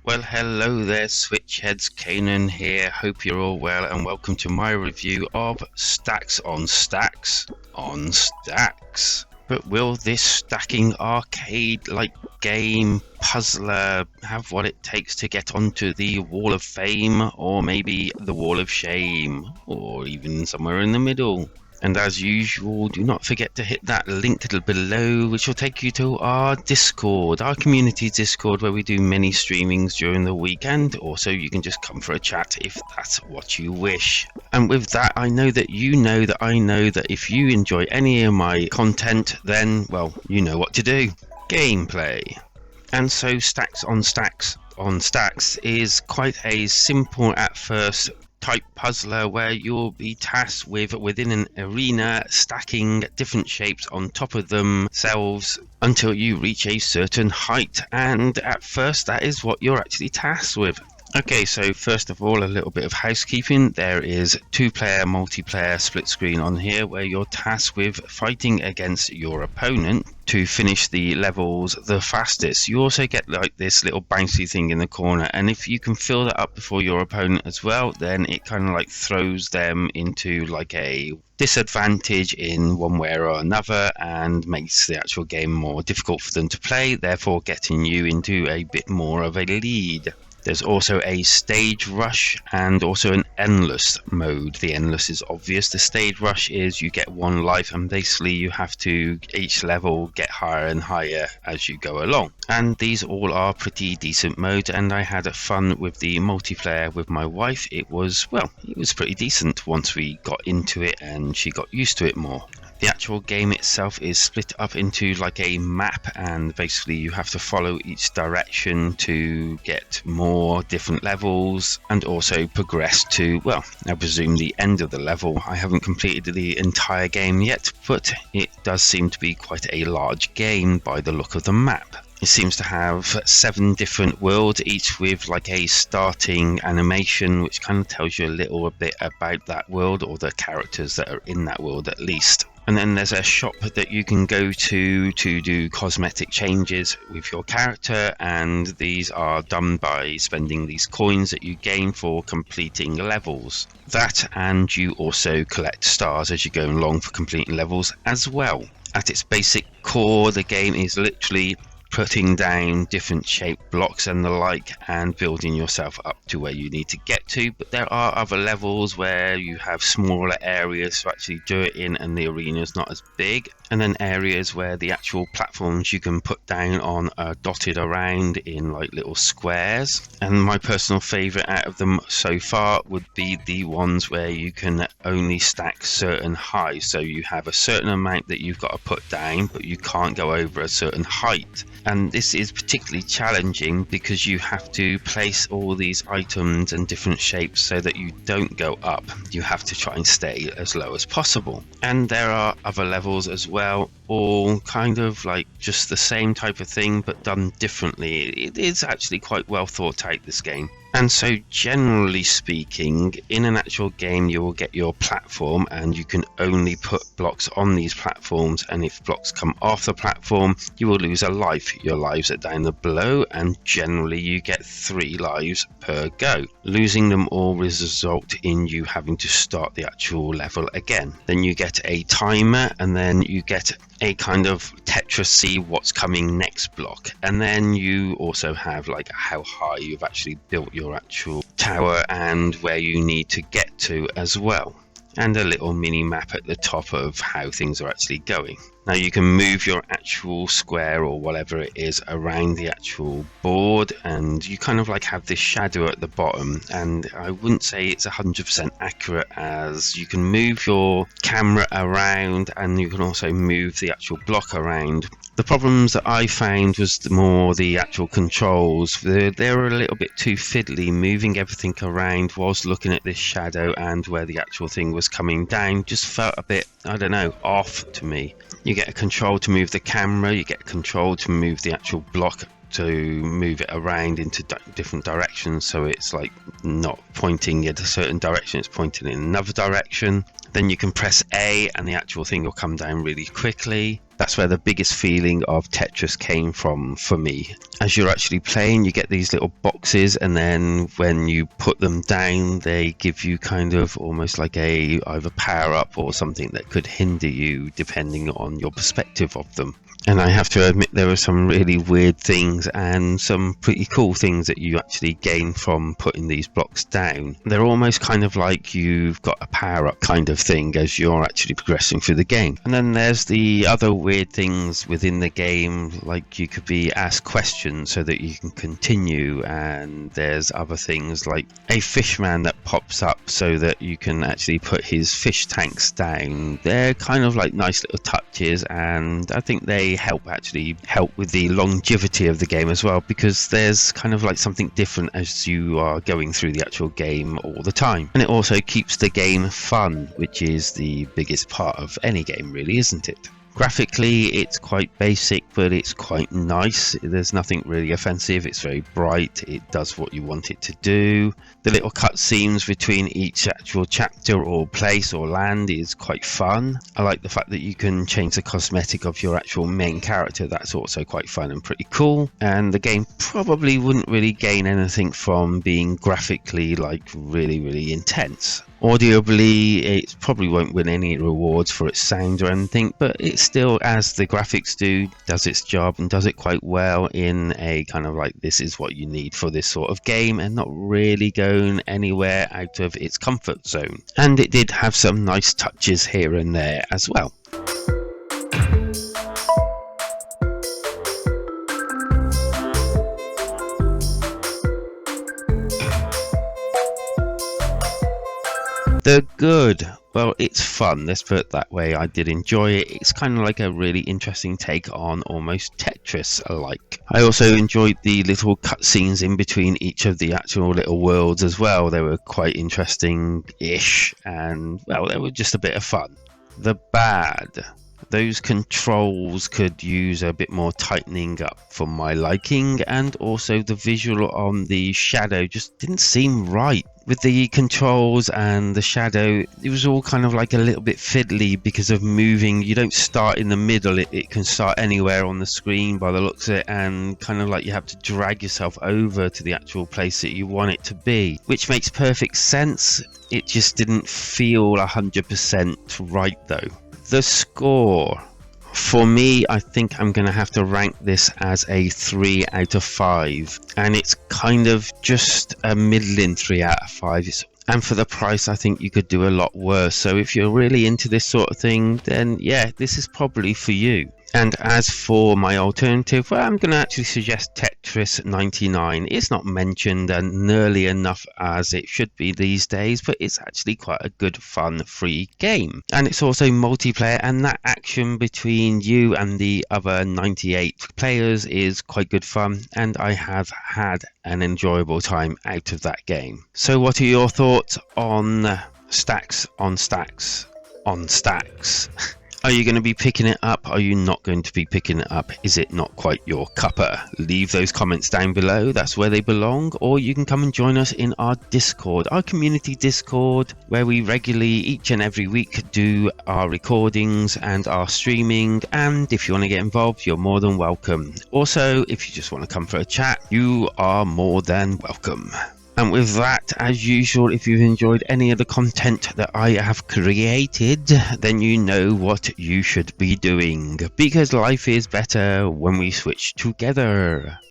Well, hello there, Switchheads. Kanan here. Hope you're all well, and welcome to my review of Stacks on Stacks on Stacks. But will this stacking arcade-like game puzzler have what it takes to get onto the Wall of Fame, or maybe the Wall of Shame, or even somewhere in the middle? And as usual, do not forget to hit that link below, which will take you to our Discord, our community Discord, where we do many streamings during the weekend. Also, you can just come for a chat if that's what you wish. And with that, I know that if you enjoy any of my content, then, well, you know what to do. Gameplay. And so Stacks on Stacks is quite a simple at first type puzzler where you'll be tasked with, within an arena, stacking different shapes on top of themselves until you reach a certain height. And at first, that is what you're actually tasked with. Okay, so first of all, a little bit of housekeeping. There is 2-player multiplayer split screen on here where you're tasked with fighting against your opponent to finish the levels the fastest. You also get like this little bouncy thing in the corner, and if you can fill that up before your opponent as well, then it kind of like throws them into like a disadvantage in one way or another and makes the actual game more difficult for them to play, therefore getting you into a bit more of a lead. There's also a stage rush and also an endless mode. The endless is obvious. The stage rush is you get one life and basically you have to each level get higher and higher as you go along. And these all are pretty decent modes, and I had fun with the multiplayer with my wife. It was pretty decent once we got into it and she got used to it more. The actual game itself is split up into like a map, and basically you have to follow each direction to get more different levels and also progress to, well, I presume the end of the level. I haven't completed the entire game yet, but it does seem to be quite a large game by the look of the map. It seems to have 7 different worlds, each with like a starting animation, which kind of tells you a little bit about that world, or the characters that are in that world at least. And then there's a shop that you can go to do cosmetic changes with your character, and these are done by spending these coins that you gain for completing levels. That, and you also collect stars as you go along for completing levels as well. At its basic core, the game is literally putting down different shaped blocks and the like and building yourself up to where you need to get to, but there are other levels where you have smaller areas to actually do it in and the arena is not as big, and then areas where the actual platforms you can put down on are dotted around in like little squares. And my personal favorite out of them so far would be the ones where you can only stack certain highs, so you have a certain amount that you've got to put down but you can't go over a certain height. And this is particularly challenging because you have to place all these items in different shapes so that you don't go up. You have to try and stay as low as possible. And there are other levels as well, all kind of like just the same type of thing but done differently. It is actually quite well thought out, this game. And so generally speaking, in an actual game you will get your platform and you can only put blocks on these platforms, and if blocks come off the platform you will lose a life. Your lives are down below, and generally you get 3 lives per go. Losing them all will result in you having to start the actual level again. Then you get a timer, and then you get a kind of Tetris see what's coming next block, and then you also have like how high you've actually built your actual tower and where you need to get to as well, and a little mini map at the top of how things are actually going. Now you can move your actual square or whatever it is around the actual board, and you kind of like have this shadow at the bottom, and I wouldn't say it's 100% accurate, as you can move your camera around and you can also move the actual block around. The problems that I found was more the actual controls. They were a little bit too fiddly. Moving everything around whilst looking at this shadow and where the actual thing was coming down just felt a bit, I don't know, off to me. You get a control to move the camera, you get a control to move the actual block, to move it around into different directions, so it's like not pointing in a certain direction, it's pointing in another direction. Then you can press A and the actual thing will come down really quickly. That's where the biggest feeling of Tetris came from for me. As you're actually playing, you get these little boxes, and then when you put them down, they give you kind of almost like a either power up or something that could hinder you depending on your perspective of them. And I have to admit, there were some really weird things and some pretty cool things that you actually gain from putting these blocks down. They're almost kind of like you've got a power-up kind of thing as you're actually progressing through the game. And then there's the other weird things within the game, like you could be asked questions so that you can continue, and there's other things like a fishman that pops up so that you can actually put his fish tanks down. They're kind of like nice little touches, and I think they help with the longevity of the game as well, because there's kind of like something different as you are going through the actual game all the time. And it also keeps the game fun, which is the biggest part of any game, really, isn't it? Graphically, it's quite basic, but it's quite nice. There's nothing really offensive. It's very bright. It does what you want it to do. The little cutscenes between each actual chapter or place or land is quite fun. I like the fact that you can change the cosmetic of your actual main character. That's also quite fun and pretty cool. And the game probably wouldn't really gain anything from being graphically like really intense. Audibly, it probably won't win any rewards for its sound or anything, but it still, as the graphics do, does its job and does it quite well in a kind of like, this is what you need for this sort of game, and not really going anywhere out of its comfort zone. And it did have some nice touches here and there as well. The good. Well, it's fun, let's put it that way. I did enjoy it. It's kind of like a really interesting take on almost Tetris-like. I also enjoyed the little cutscenes in between each of the actual little worlds as well. They were quite interesting-ish, and, well, they were just a bit of fun. The bad. Those controls could use a bit more tightening up for my liking, and also the visual on the shadow just didn't seem right. With the controls and the shadow, it was all kind of like a little bit fiddly because of moving. You don't start in the middle, it can start anywhere on the screen by the looks of it, and kind of like you have to drag yourself over to the actual place that you want it to be, which makes perfect sense. It just didn't feel 100% right though. The score. For me, I think I'm going to have to rank this as a 3 out of 5. And it's kind of just a middling 3 out of 5. And for the price, I think you could do a lot worse. So if you're really into this sort of thing, then yeah, this is probably for you. And as for my alternative, well, I'm going to actually suggest Tetris 99. It's not mentioned and nearly enough as it should be these days, but it's actually quite a good, fun, free game. And it's also multiplayer, and that action between you and the other 98 players is quite good fun, and I have had an enjoyable time out of that game. So what are your thoughts on Stacks on Stacks on Stacks? Are you going to be picking it up? Are you not going to be picking it up? Is it not quite your cuppa? Leave those comments down below. That's where they belong. Or you can come and join us in our Discord, our community Discord, where we regularly, each and every week, do our recordings and our streaming. And if you want to get involved, you're more than welcome. Also, if you just want to come for a chat, you are more than welcome. And with that, as usual, if you've enjoyed any of the content that I have created, then you know what you should be doing. Because life is better when we switch together.